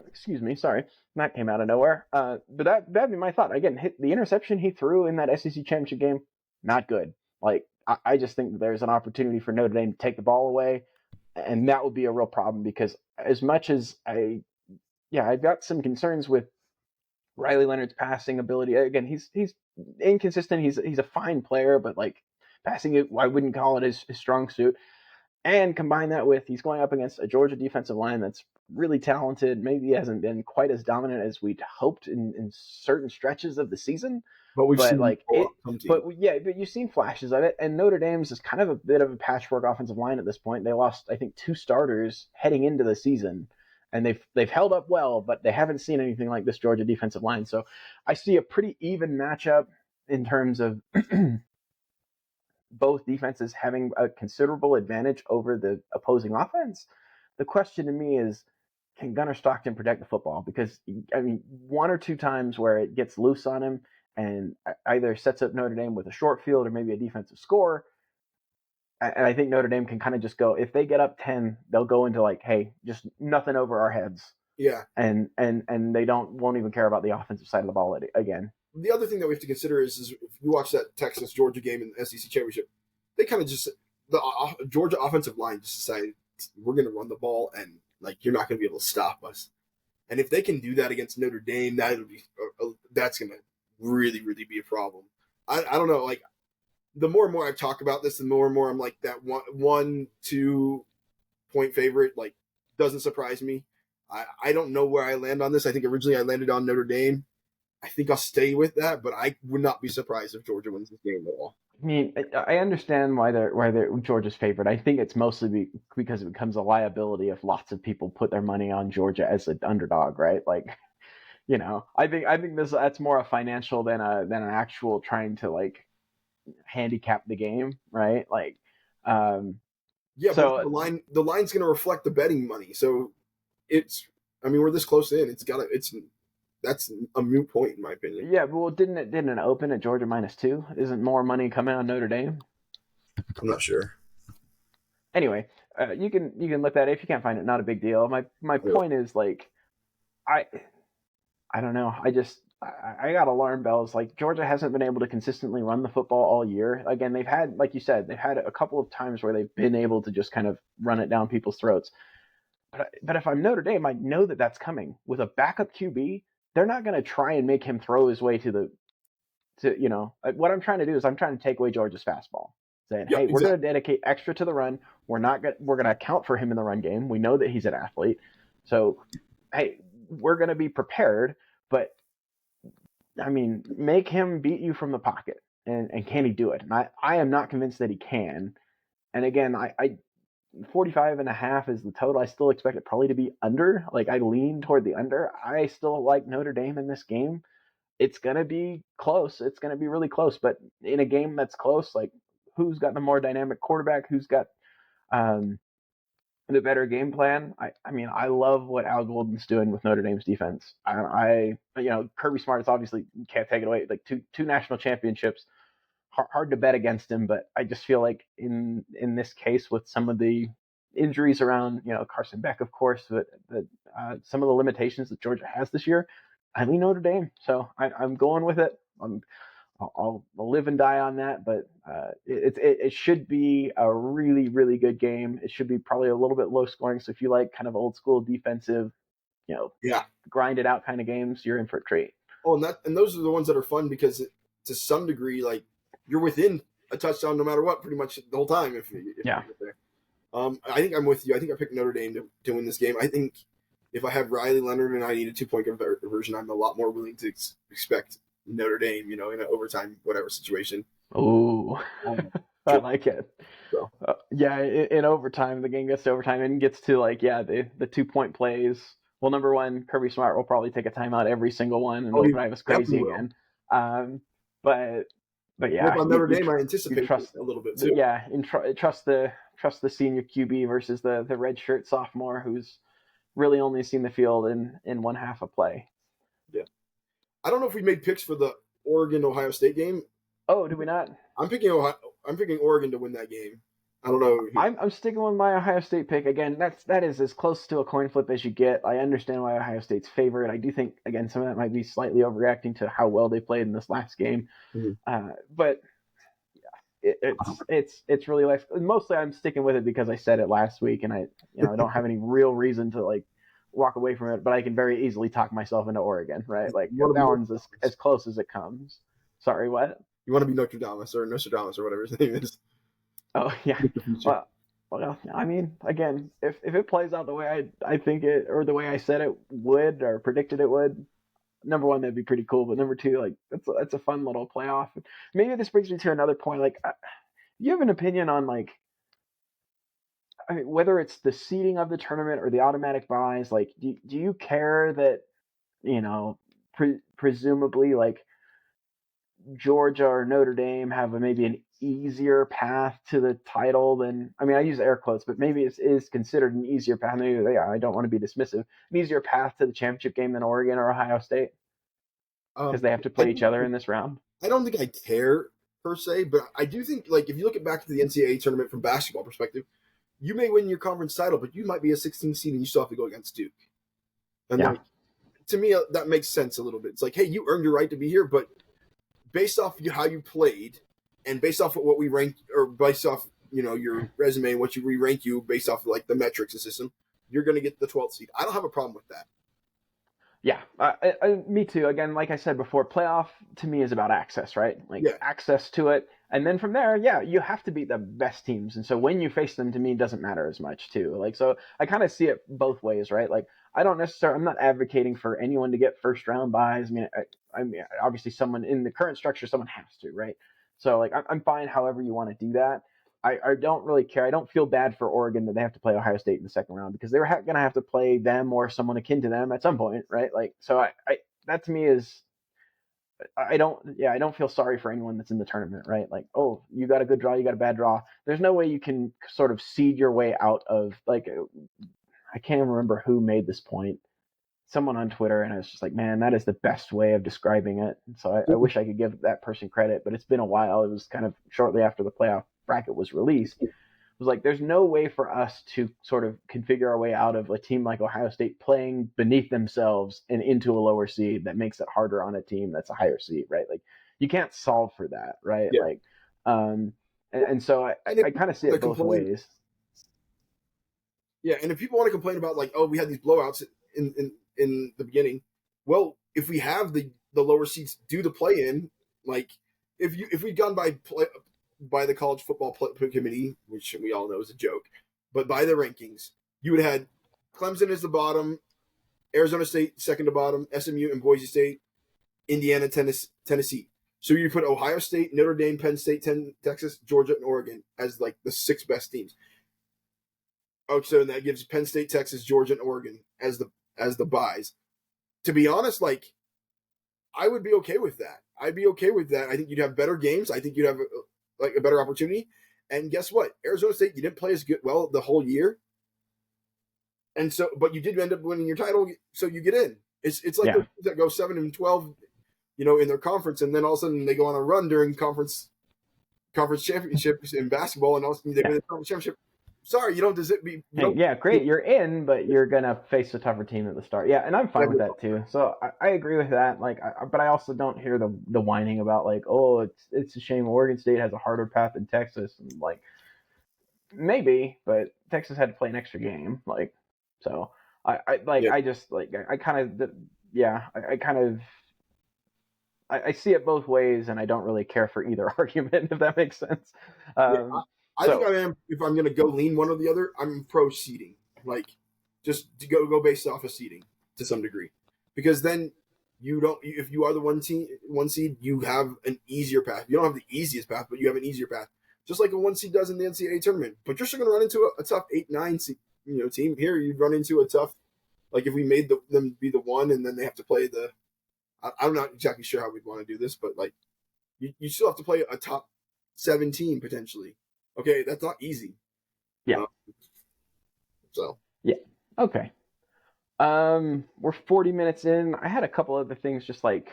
excuse me, sorry, that came out of nowhere. But that'd be my thought. Again, hit the interception he threw in that SEC championship game, not good. Like I just think there's an opportunity for Notre Dame to take the ball away, and that would be a real problem because as much as I've got some concerns with Riley Leonard's passing ability. Again, he's inconsistent. He's a fine player, but like passing it, I wouldn't call it his strong suit. And combine that with he's going up against a Georgia defensive line that's really talented. Maybe he hasn't been quite as dominant as we'd hoped in certain stretches of the season, but we've but seen like blow it. up some teams. But yeah, but you've seen flashes of it. And Notre Dame's is kind of a bit of a patchwork offensive line at this point. They lost, I think, two starters heading into the season, and they've held up well, but they haven't seen anything like this Georgia defensive line. So I see a pretty even matchup in terms of both defenses having a considerable advantage over the opposing offense. The question to me is, can Gunnar Stockton protect the football? Because I mean, one or two times where it gets loose on him and either sets up Notre Dame with a short field or maybe a defensive score. And I think Notre Dame can kind of just go, if they get up 10, they'll go into like, hey, just nothing over our heads. Yeah. And they won't even care about the offensive side of the ball again. The other thing that we have to consider is if you watch that Texas Georgia game in the SEC championship, they kind of just the Georgia offensive line just decided we're going to run the ball and like you're not going to be able to stop us. And if they can do that against Notre Dame, that's going to really be a problem. I don't know. Like the more and more I talk about this, the more and more I'm like that 1-2 point favorite. Like doesn't surprise me. I don't know where I land on this. I think originally I landed on Notre Dame. I think I'll stay with that, but I would not be surprised if Georgia wins this game at all. I mean, I understand why they're Georgia's favorite. I think it's mostly because it becomes a liability if lots of people put their money on Georgia as an underdog, right? Like, I think that's more a financial than an actual trying to like handicap the game, right? Like, um, Yeah, but so the line's going to reflect the betting money, so it's. I mean, we're this close in. It's that's a moot point in my opinion. yeah, well, didn't it open at Georgia -2? Isn't more money coming on Notre Dame? I'm not sure. Anyway, you can look that if you can't find it, not a big deal. My Yeah. point is like I I don't know. I got alarm bells. Like Georgia hasn't been able to consistently run the football all year. Again, they've had, like you said, they've had a couple of times where they've been able to just kind of run it down people's throats. But if I'm Notre Dame, I know that that's coming with a backup QB. They're not going to try and make him throw his way what I'm trying to do is I'm trying to take away Georgia's fastball. Saying, Yep, hey, we're going exactly. to dedicate extra to the run. We're going to account for him in the run game. We know that he's an athlete, so hey, we're going to be prepared. But I mean, make him beat you from the pocket, and can he do it? And I am not convinced that he can. And again, I 45 and a half is the total. I still expect it probably to be under. Like I lean toward the under. I still like Notre Dame in this game. It's gonna be close. It's gonna be really close. But in a game that's close, like who's got the more dynamic quarterback? Who's got um, the better game plan? I mean, I love what Al Golden's doing with Notre Dame's defense. Kirby Smart is obviously can't take it away. Like two national championships. Hard to bet against him, but I just feel like in this case with some of the injuries around, Carson Beck, of course, but some of the limitations that Georgia has this year, I lean Notre Dame. So I'm going with it. I'll live and die on that, but it should be a really, really good game. It should be probably a little bit low scoring. So if you like kind of old school defensive, you know, Yeah. grind it out kind of games, you're in for a treat. Oh, and those are the ones that are fun because to some degree, like you're within a touchdown no matter what, pretty much the whole time if you get there. I think I'm with you. I think I picked Notre Dame to win this game. I think if I have Riley Leonard and I need a 2-point conversion, I'm a lot more willing to expect Notre Dame, in an overtime whatever situation. Oh, I like it. So. Yeah, in overtime, the game gets to overtime and gets to the 2-point plays. Well, number one, Kirby Smart will probably take a timeout every single one, and Oh, they'll he drive us crazy definitely will. again. But Well, yeah, by Notre Dame, I you anticipate trust a little bit too. yeah, trust the senior QB versus the red shirt sophomore who's really only seen the field in one half of play. Yeah, I don't know if we made picks for the Oregon Ohio State game. Oh, do we not? I'm picking Oregon to win that game. I don't know. I'm sticking with my Ohio State pick again. That is as close to a coin flip as you get. I understand why Ohio State's favored. I do think again some of that might be slightly overreacting to how well they played in this last game, but it's really like mostly I'm sticking with it because I said it last week, and I don't have any real reason to like walk away from it, but I can very easily talk myself into Oregon, right? Like that one's as close as it comes. Sorry, what? You want to be Nostradamus or whatever his name is. Oh yeah. Well, I mean, again, if it plays out the way I think it, or the way I said it would, or predicted it would, number one, that'd be pretty cool. But number two, like that's a fun little playoff. Maybe this brings me to another point. Like, you have an opinion on like, I mean, whether it's the seeding of the tournament or the automatic buys? Like, do you care that presumably like Georgia or Notre Dame have maybe an easier path to the title than, I mean, I use air quotes, but maybe it is considered an easier path. Maybe they are. I don't want to be dismissive. An easier path to the championship game than Oregon or Ohio State because they have to play each other in this round. I don't think I care per se, but I do think like if you look at back to the NCAA tournament from basketball perspective, you may win your conference title, but you might be a 16 seed and you still have to go against Duke. And like, to me, that makes sense a little bit. It's like, hey, you earned your right to be here, but based off how you played and based off of what we ranked, or based off your resume and what we rank you based off of, like the metrics system, you're going to get the 12th seed. I don't have a problem with that. Yeah, me too. Again, like I said before, playoff to me is about access, right? Like access to it, and then from there, you have to beat the best teams, and so when you face them, to me, doesn't matter as much too. Like, so I kind of see it both ways, right? Like, I'm not advocating for anyone to get first round buys. I mean, obviously, someone in the current structure, someone has to, right? So like, I'm fine however you want to do that. I don't really care. I don't feel bad for Oregon that they have to play Ohio State in the second round because they're going to have to play them or someone akin to them at some point, right? Like, so I that to me is, I don't feel sorry for anyone that's in the tournament, right? Like, oh, you got a good draw, you got a bad draw. There's no way you can sort of seed your way out of, like, I can't even remember who made this point. Someone on Twitter, and I was just like, man, that is the best way of describing it. So I wish I could give that person credit, but it's been a while. It was kind of shortly after the playoff bracket was released. It was like, there's no way for us to sort of configure our way out of a team like Ohio State playing beneath themselves and into a lower seed that makes it harder on a team that's a higher seed, right? Like, you can't solve for that, right? Yeah. Like, and so I kind of see it both ways. Yeah, and if people want to complain about like, oh, we had these blowouts in the beginning, well, if we have the lower seeds do the play in, like if we'd gone by the college football committee, which we all know is a joke, but by the rankings, you would have had Clemson as the bottom, Arizona State second to bottom, SMU and Boise State, Indiana, Tennessee. So you put Ohio State, Notre Dame, Penn State, Texas, Georgia, and Oregon as like the 6 best teams. Oh, so that gives Penn State, Texas, Georgia, and Oregon as the buys. To be honest, like I would be okay with that. I'd be okay with that. I think you'd have better games. I think you'd have a better opportunity. And guess what? Arizona State, you didn't play as good well the whole year, and so but you did end up winning your title, so you get in. It's like those teams that go 7-12, in their conference, and then all of a sudden they go on a run during conference championships in basketball, and all of a sudden they win the conference championship. Sorry, you don't deserve. Great, you're in, but you're gonna face a tougher team at the start. Yeah, and I'm fine with that too. So I agree with that. Like, but I also don't hear the whining about like, oh, it's a shame Oregon State has a harder path than Texas, and like maybe, but Texas had to play an extra game. Like, so I kind of I see it both ways, and I don't really care for either argument, if that makes sense. Yeah, Um, I think so I am. If I'm going to go lean one or the other, I'm pro seeding. Like, just to go based off of seeding to some degree, because then you don't. If you are the one seed, you have an easier path. You don't have the easiest path, but you have an easier path, just like a one seed does in the NCAA tournament. But you're still going to run into a tough 8-9 seed, team. Here, you run into a tough. Like if we made them be the one, and then they have to play the. I'm not exactly sure how we'd want to do this, but like you still have to play a top 17 potentially. Okay, that's not easy. yeah, Uh, so yeah, okay. We're 40 minutes in. I had a couple other things, just like,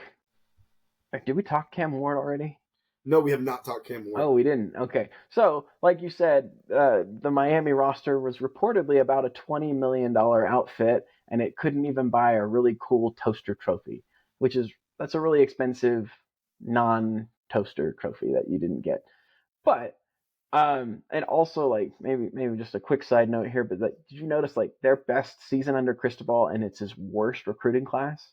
did we talk Cam Ward already? no, we have not talked Cam Ward. Oh, we didn't. Okay. So, like you said, the Miami roster was reportedly about a $20 million outfit, and it couldn't even buy a really cool toaster trophy, which is that's a really expensive non-toaster trophy that you didn't get. But and also like maybe just a quick side note here, but like, did you notice like their best season under Cristobal and it's his worst recruiting class?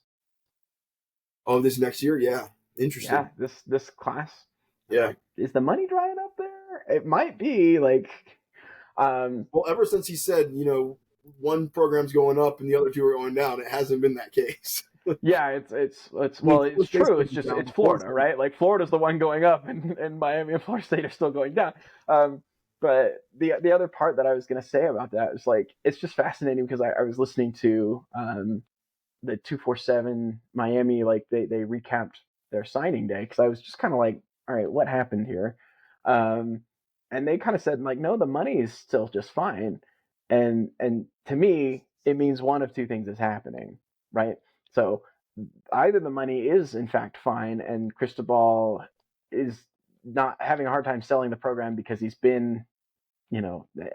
Oh, this next year, yeah, Yeah, interesting. this class. Yeah. Is the money drying up there? It might be like Well, ever since he said, one program's going up and the other two are going down, it hasn't been that case. yeah, it's I mean, well, it's Florida State's true. going It's just down. it's But Florida's Florida, going right? Like Florida's the one going up, and Miami and Florida State are still going down. Um, but the other part that I was gonna say about that is like it's just fascinating because I was listening to the 247 Miami, like they recapped their signing day because I was just kind of like, all right, what happened here? Um, and they kind of said like, no, the money is still just fine, and to me, it means one of two things is happening, right? So either the money is in fact fine, and Cristobal is not having a hard time selling the program because he's been,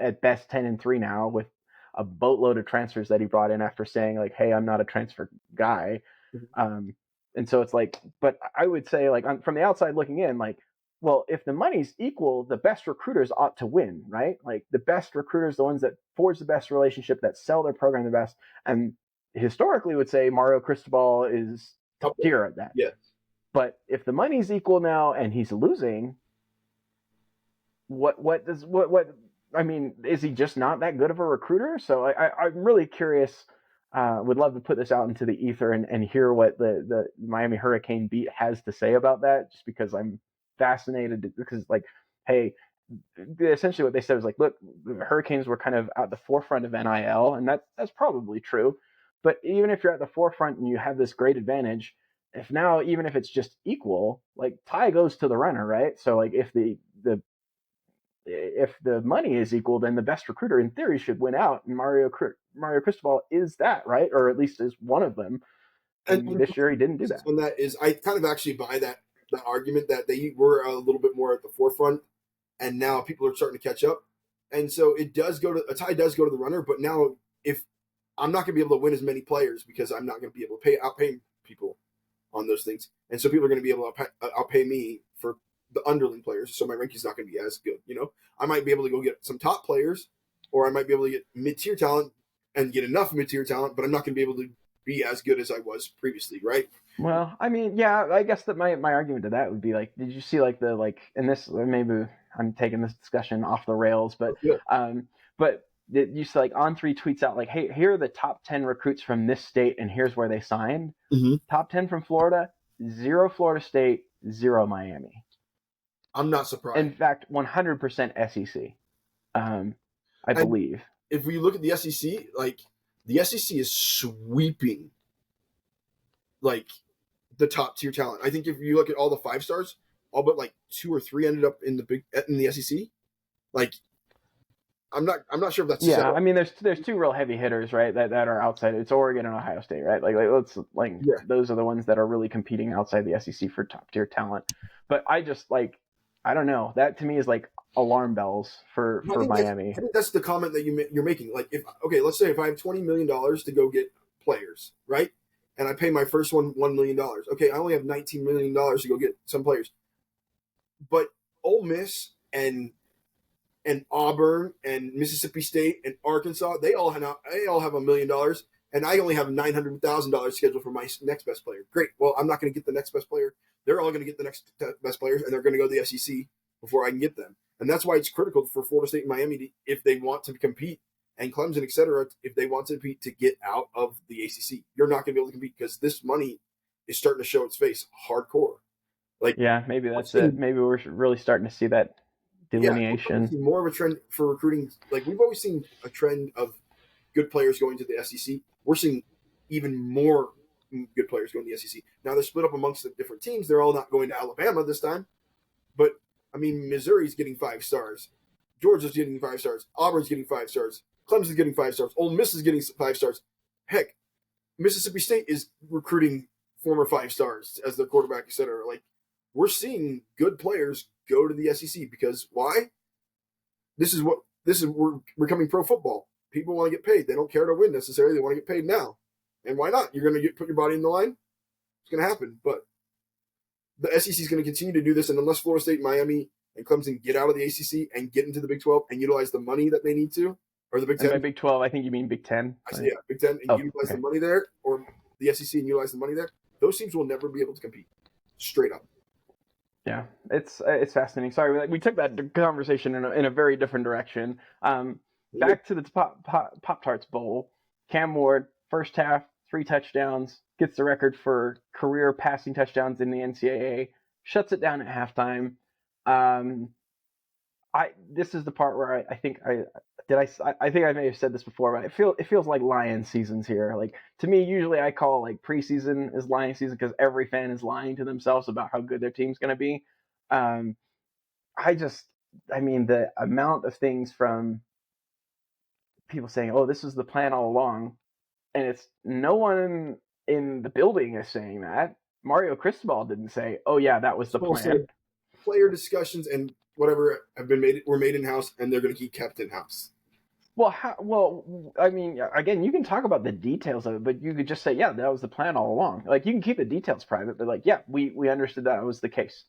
at best 10-3 now with a boatload of transfers that he brought in after saying like, "Hey, I'm not a transfer guy." Mhm. Um, and so it's like, but I would say like from the outside looking in, like, well, if the money's equal, the best recruiters ought to win, right? Like the best recruiters, the ones that forge the best relationship, that sell their program the best, and historically would say Mario Cristobal is up top there. tier at that. Yeah. But if the money's equal now and he's losing, what does what I mean, is he just not that good of a recruiter? So I'm really curious. Would love to put this out into the ether and hear what the Miami Hurricane beat has to say about that, just because I'm fascinated because like, hey, essentially what they said was like, look, the Hurricanes were kind of at the forefront of NIL, and that's probably true. But even if you're at the forefront and you have this great advantage, if now even if it's just equal, like tie goes to the runner, right? So like if the money is equal, then the best recruiter in theory should win out, and Mario Cristobal is that, right? Or at least is one of them. And And this year he didn't do that. on that is, I kind of actually buy that argument that they were a little bit more at the forefront, and now people are starting to catch up. And so it does go to a tie does go to the runner, but now if I'm not going to be able to win as many players because I'm not going to be able to outpay people on those things, and so people are going to be able to outpay me for the underling players. So my ranking's not going to be as good. I might be able to go get some top players, or I might be able to get mid tier talent and get enough mid tier talent, but I'm not going to be able to be as good as I was previously, right? Well, I mean, yeah, I guess that my argument to that would be like, did you see like the like, and this maybe I'm taking this discussion off the rails, Yeah. but you see like On3 tweets out like, hey, here are the top 10 recruits from this state, and here's where they signed. Mm-hmm. Top 10 from Florida, 0 Florida State, 0 Miami. I'm not surprised. In fact, 100% SEC. I And believe. if we look at the SEC, like the SEC is sweeping like the top tier talent. I think if you look at all the 5 stars, all but like 2 or 3 ended up in the SEC. Like I'm not sure if that's Yeah, so. I mean, there's two real heavy hitters, right? That are outside. It's Oregon and Ohio State, right? Like let's like Yeah. those are the ones that are really competing outside the SEC for top tier talent. But I just like I don't know. That to me is like alarm bells I for think that's Miami. I think that's the comment that you're making. Like if okay, let's say if I have $20 million to go get players, right? And I pay my first one $1 million. Okay, I only have $19 million to go get some players. But Ole Miss and Auburn and Mississippi State and Arkansas, they all have $1 million. and I only have $900,000 scheduled for my next best player. Great. Well, I'm not going to get the next best player. They're all going to get the next best players, and they're going to go to the SEC before I can get them. And that's why it's critical for Florida State and Miami if they want to compete, and Clemson, et cetera, if they want to compete to get out of the ACC. You're not going to be able to compete because this money is starting to show its face hardcore. Like, Yeah, maybe we're that's it. seeing, Maybe we're really starting to see that yeah, we're starting to delineation. see more of a trend for recruiting. Like, we've always seen a trend of good players going to the SEC. We're seeing even more good players going to the SEC. Now they're split up amongst the different teams. They're all not going to Alabama this time, but I mean, Missouri's getting 5 stars, Georgia's getting 5 stars, Auburn's getting 5 stars, Clemson's getting 5 stars, Ole Miss is getting 5 stars. Heck, Mississippi State is recruiting former 5 stars as their quarterback, etc. Like, we're seeing good players go to the SEC because why? We're becoming pro football. People want to get paid. They don't care to win necessarily. They want to get paid now. And why not? You're going to put your body in the line. It's going to happen. But the SEC is going to continue to do this, and unless Florida State, Miami, and Clemson get out of the ACC and get into the Big 12 and utilize the money that they need to, or the Big And by 10, Big 12, I think you mean Big 10. I say, yeah, Big 10, and utilize the money there, or the SEC and utilize the money there, those teams will never be able to compete. Straight up. Yeah, it's fascinating. Sorry, we took that conversation in a very different direction. Back to the Pop-Tarts Bowl. Cam Ward, first half, 3 touchdowns, gets the record for career passing touchdowns in the NCAA, shuts it down at halftime. This is the part where I think I think I may have said this before, but it feels like Lion seasons here. Like, to me, usually I call like preseason is Lion season because every fan is lying to themselves about how good their team's going to be. Um, I mean, the amount of things from people saying, "Oh, this is the plan all along," and it's no one in the building is saying that. Mario Cristobal didn't say, "Oh yeah, that was the plan." Player discussions and whatever were made in house, and they're going to keep kept in house. Well, I mean, again, you can talk about the details of it, but you could just say, "Yeah, that was the plan all along." Like, you can keep the details private, but like, yeah, we understood that was the case.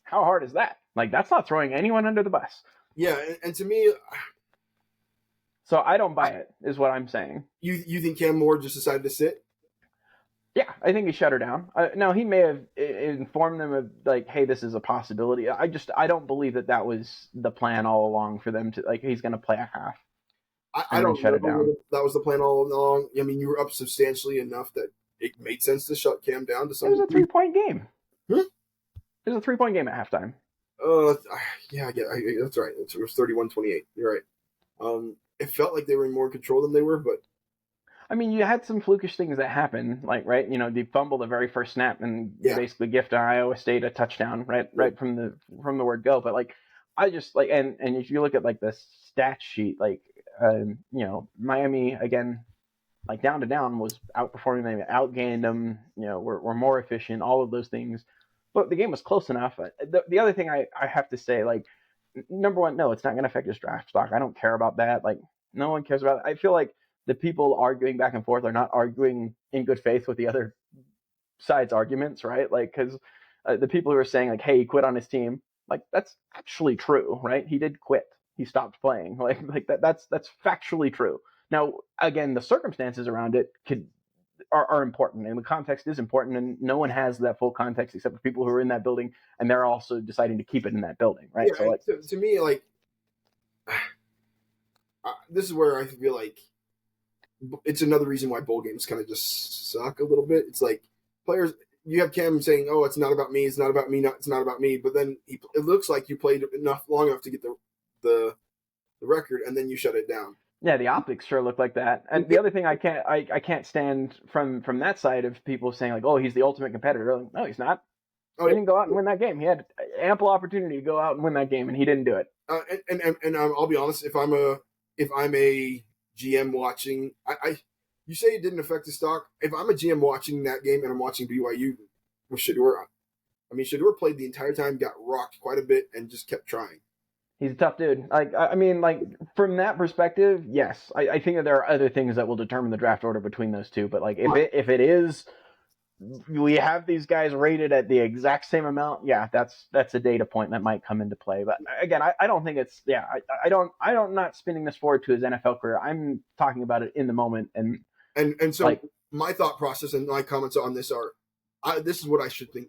How hard is that? Like, that's not throwing anyone under the bus. Yeah, and to me, so I don't buy it, is what I'm saying. You think Cam Moore just decided to sit? Yeah, I think he shut her down. Now, he may have informed them of, like, hey, this is a possibility. I don't believe that was the plan all along for them to, like, he's going to play a half. I don't know whether that was the plan all along. I mean, you were up substantially enough that it made sense to shut Cam down to some degree. It was a 3-point game. Hmm? It was a 3-point game at halftime. Yeah, that's right. It was 31-28. You're right. It felt like they were in more control than they were, but I mean, you had some flukish things that happened, like, right, they fumbled the very first snap and basically gift Iowa State a touchdown right from the word go. But like, I just like, and if you look at like the stat sheet, like, Miami again, like down to down was outperforming them, outgained them, were more efficient, all of those things. But the game was close enough. The other thing I have to say, like, number one, no, it's not going to affect his draft stock. I don't care about that. Like, no one cares about it. I feel like the people arguing back and forth are not arguing in good faith with the other side's arguments, right? Like, because the people who are saying, like, hey, he quit on his team, like, that's actually true, right? He did quit. He stopped playing. Like that's factually true. Now, again, the circumstances around it are important, and the context is important, and no one has that full context except for people who are in that building, and they're also deciding to keep it in that building, right? Yeah, so, like, to me, like, this is where I feel like it's another reason why bowl games kind of just suck a little bit. It's like players, you have Cam saying, "Oh, it's not about me. It's not about me. It's not about me." But then it looks like you played long enough to get the record, and then you shut it down. Yeah, the optics sure look like that. And the other thing I can't stand from that side of people saying, like, "Oh, he's the ultimate competitor." Like, no, he's not. He didn't go out and win that game. He had ample opportunity to go out and win that game, and he didn't do it. And I'll be honest, if I'm a GM watching, you say it didn't affect the stock. If I'm a GM watching that game and I'm watching BYU with Shedeur, I mean, Shedeur played the entire time, got rocked quite a bit, and just kept trying. He's a tough dude. Like, I mean, like, from that perspective, yes, I think that there are other things that will determine the draft order between those two. But like, if it is, we have these guys rated at the exact same amount, yeah, that's a data point that might come into play. But again, I don't think it's, I'm not spinning this forward to his NFL career. I'm talking about it in the moment, and And so Like, my thought process and my comments on this are, this is what I should think.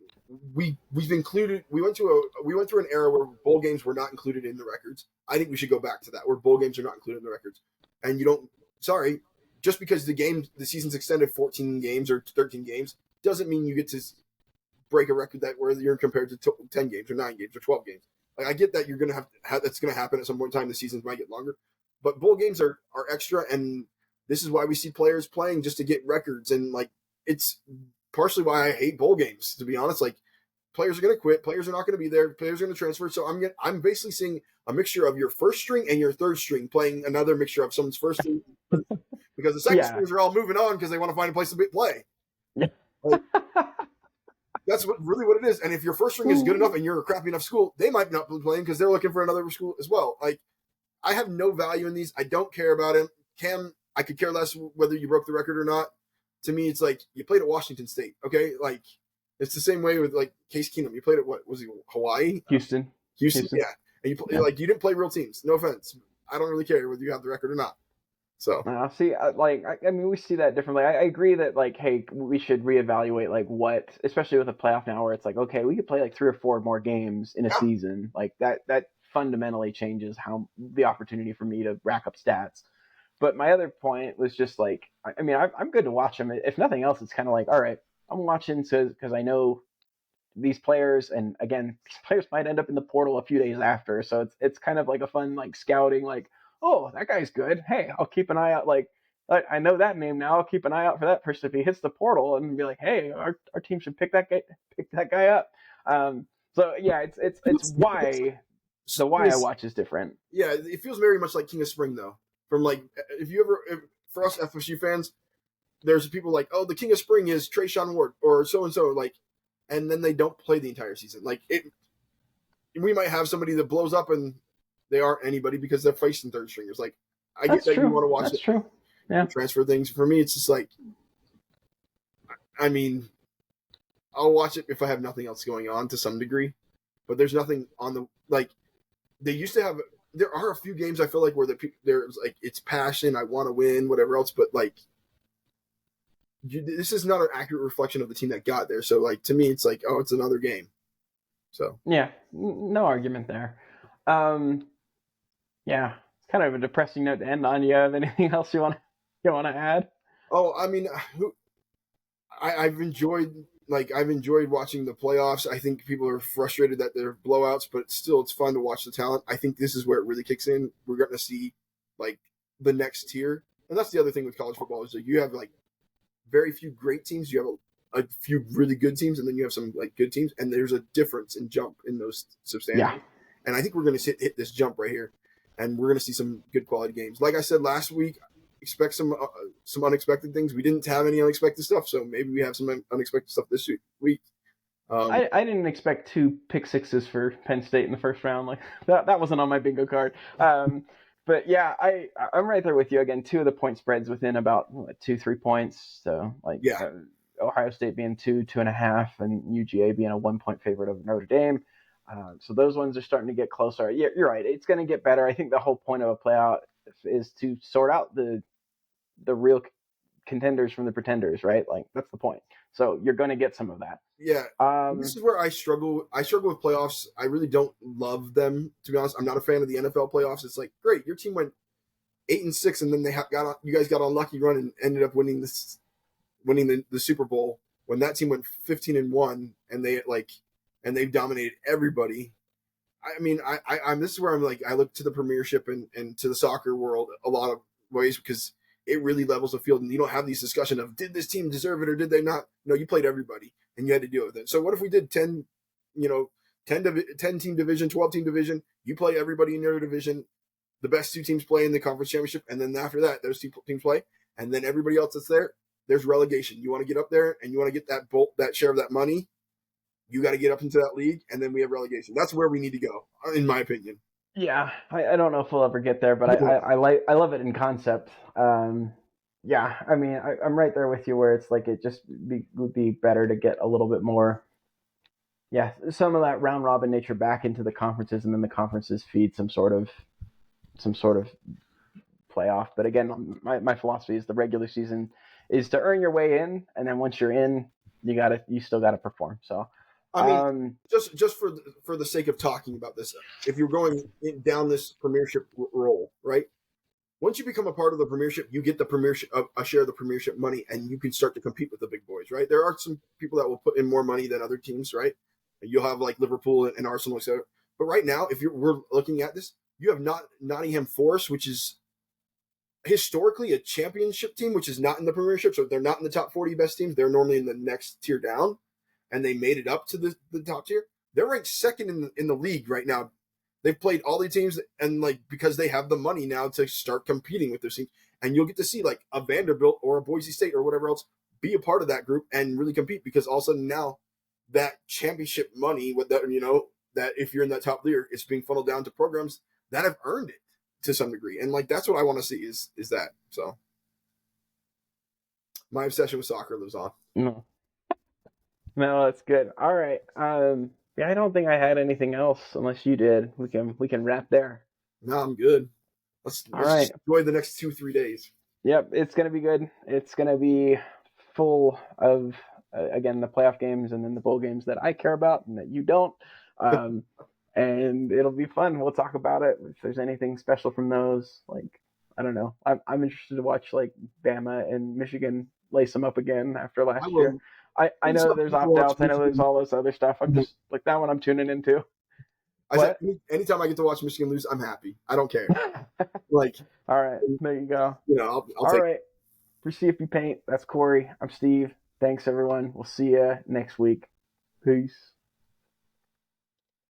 We've included. We went through an era where bowl games were not included in the records. I think we should go back to that, where bowl games are not included in the records. And you don't. Sorry, just because the season's extended 14 games or 13 games, doesn't mean you get to break a record that where you're compared to 10 games or 9 games or 12 games. Like, I get that you're gonna have that's gonna happen at some point in time. The seasons might get longer, but bowl games are extra, and this is why we see players playing just to get records. And like, it's partially why I hate bowl games, to be honest. Like, players are going to quit, players are not going to be there, players are going to transfer. So I'm basically seeing a mixture of your first string and your third string playing another mixture of someone's first string, because the second yeah. strings are all moving on because they want to find a place to play. Like, that's what it is. And if your first string is good enough and you're a crappy enough school, they might not be playing because they're looking for another school as well. Like, I have no value in these. I don't care about him. Cam, I could care less whether you broke the record or not. To me, it's like, you played at Washington State, okay? Like, it's the same way with like Case Keenum. You played at what was he? Hawaii, Houston, yeah. And you didn't play real teams. No offense, I don't really care whether you have the record or not. So See, I mean, we see that differently. I agree that, like, hey, we should reevaluate, like, what, especially with a playoff now, where it's like, okay, we could play like 3 or 4 more games in a yeah, season. Like, that fundamentally changes how the opportunity for me to rack up stats. But my other point was just like, I mean, I'm good to watch them. If nothing else, it's kind of like, all right, I'm watching because I know these players, and again, these players might end up in the portal a few days after, so it's kind of like a fun, like, scouting, like, oh, that guy's good, hey, I'll keep an eye out, like, I know that name now, I'll keep an eye out for that person if he hits the portal, and be like, hey, our team should pick that guy up. So yeah, it's why the why I watch is different. yeah, it feels very much like King of Spring though. From like, for us FSU fans, there's people like, oh, the King of Spring is Trayshawn Ward or so and so, like, and then they don't play the entire season. Like, we might have somebody that blows up and they aren't anybody because they're facing third stringers. Like, I get That's that you want true. to watch That's it, true. Yeah. transfer things. For me, it's just like, I mean, I'll watch it if I have nothing else going on to some degree, but there's nothing on the, like, they used to have. There are a few games I feel like where there's like, it's passion, I want to win, whatever else, but like, this is not an accurate reflection of the team that got there. So like, to me, it's like, oh, it's another game. So Yeah, no argument there. Um, yeah, it's kind of a depressing note to end on. You have anything else you want to add? oh, I mean, I've enjoyed watching the playoffs. I think people are frustrated that they're blowouts, but still, it's fun to watch the talent. I think this is where it really kicks in. We're going to see like the next tier, and that's the other thing with college football is that you have like very few great teams. You have a few really good teams, and then you have some like good teams, and there's a difference in jump in those Yeah, substantially. And I think we're going to hit this jump right here, and we're going to see some good quality games. Like I said last week, expect some unexpected things. We didn't have any unexpected stuff, so maybe we have some unexpected stuff this week. I didn't expect 2 pick sixes for Penn State in the first round. Like, that wasn't on my bingo card. But yeah, I'm right there with you again. 2 of the point spreads within about 2-3 points. So like, Yeah, Ohio State being 2.5, and UGA being a 1 point favorite of Notre Dame. So those ones are starting to get closer. Yeah, you're right. It's going to get better. I think the whole point of a playout is to sort out the real contenders from the pretenders, right? Like, that's the point. So you're going to get some of that. yeah. This is where I struggle. I struggle with playoffs. I really don't love them, to be honest. I'm not a fan of the NFL playoffs. It's like, great, your team went 8-6, and then you guys got a lucky run and ended up winning the Super Bowl when that team went 15-1, and they've dominated everybody. I mean, I'm this is where I'm like, I look to the Premiership and to the soccer world a lot of ways, because it really levels the field, and you don't have these discussion of, did this team deserve it or did they not? No, you played everybody and you had to deal with it. So what if we did 10, 10 team division, 12 team division? You play everybody in your division. The best 2 teams play in the conference championship, and then after that, those 2 teams play, and then everybody else that's there, there's relegation. You want to get up there and you want to get that share of that money. You got to get up into that league, and then we have relegation. That's where we need to go, in my opinion. Yeah, I don't know if we'll ever get there, but I love it in concept. Yeah, I mean, I'm right there with you where it's like, it just would be better to get a little bit more, yeah, some of that round robin nature back into the conferences, and then the conferences feed some sort of playoff. But again, my philosophy is the regular season is to earn your way in, and then once you're in, you still gotta perform. So, I mean, just for the sake of talking about this, if you're going down this Premiership role, right? Once you become a part of the Premiership, you get the Premiership a share of the Premiership money, and you can start to compete with the big boys, right? There are some people that will put in more money than other teams, right? You'll have like Liverpool and Arsenal, etc. But right now, if we're looking at this, you have not Nottingham Forest, which is historically a championship team, which is not in the Premiership, so they're not in the top 40 best teams. They're normally in the next tier down, and they made it up to the top tier. They're ranked second in the league right now. They've played all the teams, and like because they have the money now to start competing with their teams, and you'll get to see like a Vanderbilt or a Boise State or whatever else be a part of that group and really compete because all of a sudden now that championship money with that that if you're in that top tier, it's being funneled down to programs that have earned it to some degree, and like that's what I want to see is that. So my obsession with soccer lives on. no, no, that's good. All right. Yeah, I don't think I had anything else unless you did. We can wrap there. No, I'm good. All Let's right. just enjoy the next 2-3 days. Yep, it's gonna be good. It's gonna be full of again the playoff games and then the bowl games that I care about and that you don't. Um, and it'll be fun. We'll talk about it if there's anything special from those. Like I don't know. I'm interested to watch like Bama and Michigan lace them up again after I last year. will. I know there's opt outs. I know there's all this other stuff. I'm just like that one. I'm tuning into. I said What? anytime I get to watch Michigan lose, I'm happy. I don't care. Like All right, there you go. I'll All take. right. For See If You Paint, that's Corey. I'm Steve. Thanks, everyone. We'll see you next week. Peace.